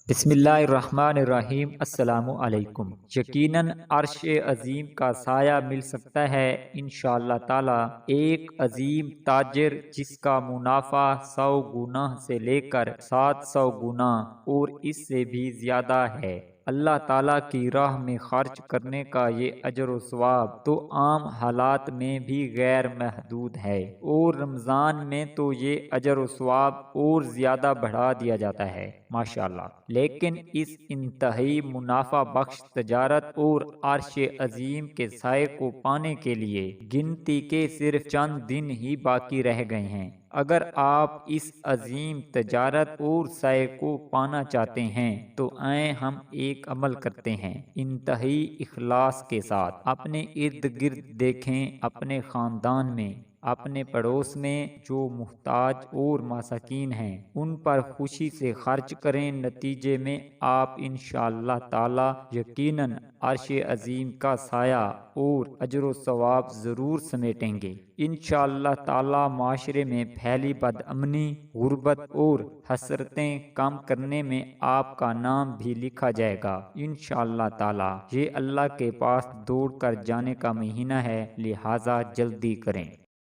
بسم اللہ الرحمن الرحیم۔ السلام علیکم۔ یقیناً عرش عظیم کا سایہ مل سکتا ہے انشاءاللہ تعالی ایک عظیم تاجر جس کا منافع 100 گنا سے لے کر 700 گنا اور اس سے بھی زیادہ ہے۔ اللہ تعالیٰ کی راہ میں خرچ کرنے کا یہ اجر و ثواب تو عام حالات میں بھی غیر محدود ہے، اور رمضان میں تو یہ اجر و ثواب اور زیادہ بڑھا دیا جاتا ہے ماشاءاللہ۔ لیکن اس انتہائی منافع بخش تجارت اور عرش عظیم کے سائے کو پانے کے لیے گنتی کے صرف چند دن ہی باقی رہ گئے ہیں۔ اگر آپ اس عظیم تجارت اور سائے کو پانا چاہتے ہیں تو آئیں ہم ایک عمل کرتے ہیں انتہائی اخلاص کے ساتھ۔ اپنے ارد گرد دیکھیں، اپنے خاندان میں، اپنے پڑوس میں جو محتاج اور مساکین ہیں ان پر خوشی سے خرچ کریں۔ نتیجے میں آپ انشاءاللہ تعالی یقیناً عرش عظیم کا سایہ اور اجر و ثواب ضرور سمیٹیں گے۔ انشاءاللہ تعالی معاشرے میں پھیلی بد امنی، غربت اور حسرتیں کم کرنے میں آپ کا نام بھی لکھا جائے گا انشاءاللہ تعالی۔ یہ اللہ کے پاس دوڑ کر جانے کا مہینہ ہے، لہٰذا جلدی کریں۔